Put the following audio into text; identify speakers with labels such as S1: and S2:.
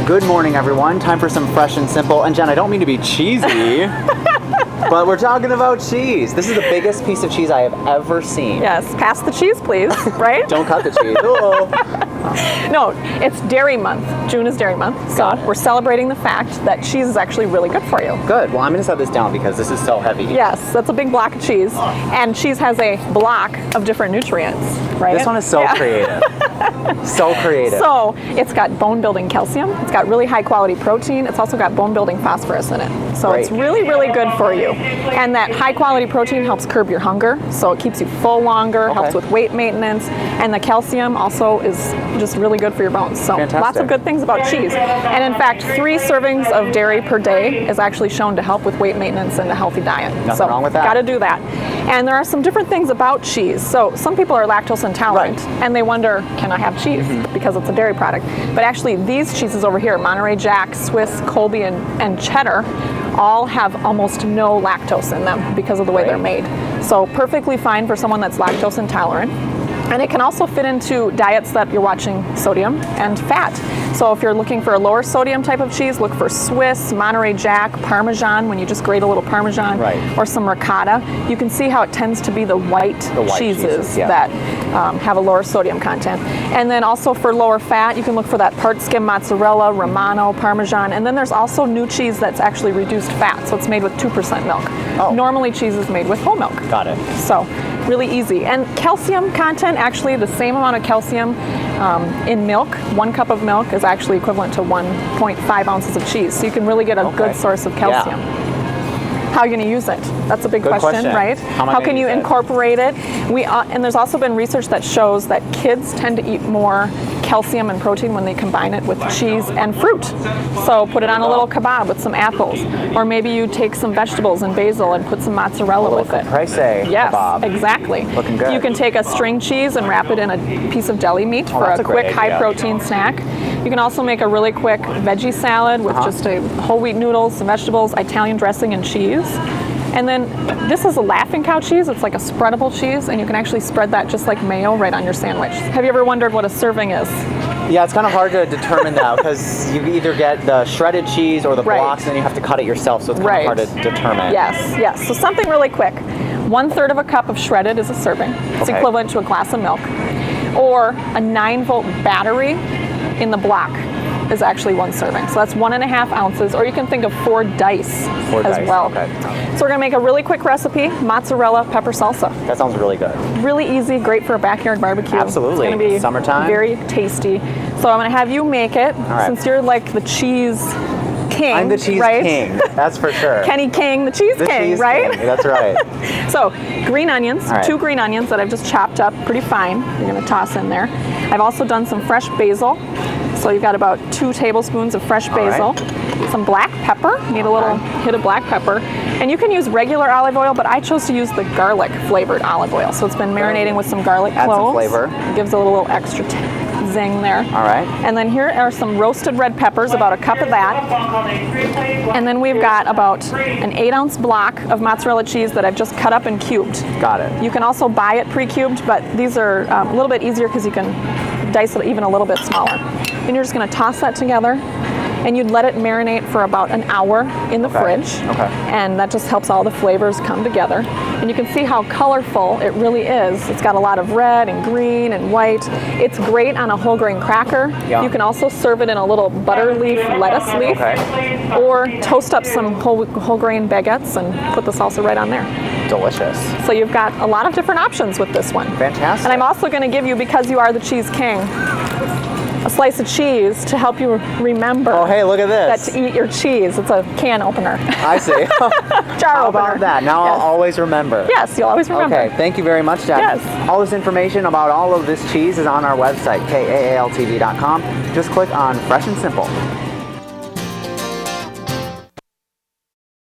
S1: Good morning, everyone. Time for some fresh and simple. And Jen, I don't mean to be cheesy, but we're talking about cheese. This is the biggest piece of cheese I have ever seen.
S2: Yes, pass the cheese, please, right?
S1: Don't cut the cheese. Oh.
S2: No, it's Dairy Month. June is Dairy Month, so we're celebrating the fact that cheese is actually really good for you.
S1: Good. Well, I'm going to set this down because this is so heavy.
S2: Yes, that's a big block of cheese. And cheese has a block of different nutrients, right?
S1: This one is so creative. So creative.
S2: So it's got bone-building calcium. It's got really high-quality protein. It's also got bone-building phosphorus in it. So it's really, really good for you. And that high-quality protein helps curb your hunger. So it keeps you full longer, helps with weight maintenance. And the calcium also is just really good for your bones. So lots of good things about cheese. And in fact, 3 servings of dairy per day is actually shown to help with weight maintenance and a healthy diet.
S1: Nothing wrong with that.
S2: Got to do that. And there are some different things about cheese. So some people are lactose intolerant and they wonder, can I have cheese? Because it's a dairy product. But actually these cheeses over here, Monterey Jack, Swiss, Colby, and Cheddar, all have almost no lactose in them because of the way they're made. So perfectly fine for someone that's lactose intolerant. And it can also fit into diets that you're watching sodium and fat. So if you're looking for a lower sodium type of cheese, look for Swiss, Monterey Jack, Parmesan, when you just grate a little Parmesan, or some ricotta. You can see how it tends to be the white cheeses that have a lower sodium content. And then also for lower fat, you can look for that part skim mozzarella, Romano, Parmesan, and then there's also new cheese that's actually reduced fat, so it's made with 2% milk. Normally cheese is made with whole milk. Got it. So really easy. And calcium content, actually the same amount of calcium in milk, 1 cup of milk is actually equivalent to 1.5 ounces of cheese. So you can really get a good source of calcium. How are you going to use it? That's a big question, right? How can you incorporate it? And there's also been research that shows that kids tend to eat more calcium and protein when they combine it with cheese and fruit. So put it on a little kebab with some apples. Or maybe you take some vegetables and basil and put some mozzarella with it.
S1: Yes,
S2: kebab. Exactly.
S1: Looking good.
S2: You can take a string cheese and wrap it in a piece of deli meat for a quick high-protein snack. You can also make a really quick veggie salad with just whole wheat noodles, some vegetables, Italian dressing, and cheese. And then this is a Laughing Cow cheese. It's like a spreadable cheese, and you can actually spread that just like mayo right on your sandwich. Have you ever wondered what a serving is?
S1: Yeah, it's kind of hard to determine that because you either get the shredded cheese or the blocks, and then you have to cut it yourself, so it's kind of hard to determine.
S2: Yes. So something really quick. 1/3 of a cup of shredded is a serving. It's equivalent to a glass of milk. Or a 9-volt battery in the block is actually 1 serving. So that's 1.5 ounces, or you can think of 4 dice as well. So we're gonna make a really quick recipe, mozzarella pepper salsa.
S1: That sounds really good.
S2: Really easy, great for a backyard barbecue.
S1: Absolutely.
S2: It's gonna be
S1: summertime.
S2: Very tasty. So I'm gonna have you make it, since you're like the cheese king.
S1: I'm the cheese king, that's for sure.
S2: Kenny King, the cheese king, right?
S1: King. That's right.
S2: So green onions, 2 green onions that I've just chopped up pretty fine. You're gonna toss in there. I've also done some fresh basil. So you've got about 2 tablespoons of fresh basil, some black pepper, need a little hit of black pepper, and you can use regular olive oil, but I chose to use the garlic flavored olive oil. So it's been marinating with some garlic cloves.
S1: Add some flavor.
S2: It gives a little extra zing there. And then here are some roasted red peppers, about a cup of that. And then we've got about an 8-ounce block of mozzarella cheese that I've just cut up and cubed.
S1: Got it.
S2: You can also buy it pre-cubed, but these are a little bit easier because you can dice it even a little bit smaller. And you're just going to toss that together, and you'd let it marinate for about an hour in the fridge. And that just helps all the flavors come together. And you can see how colorful it really is. It's got a lot of red and green and white. It's great on a whole grain cracker. You can also serve it in a little butter leaf, lettuce leaf, or toast up some whole grain baguettes and put the salsa right on there.
S1: Delicious.
S2: So you've got a lot of different options with this one.
S1: Fantastic.
S2: And I'm also going to give you, because you are the cheese king, a slice of cheese to help you remember.
S1: Oh, hey, look at this.
S2: That to eat your cheese. It's a can opener.
S1: I see.
S2: Jar
S1: How
S2: opener.
S1: about that? Now I'll always remember.
S2: Yes, you'll always remember.
S1: Okay, thank you very much, Jen.
S2: Yes.
S1: All this information about all of this cheese is on our website, kaaltv.com. Just click on Fresh and Simple.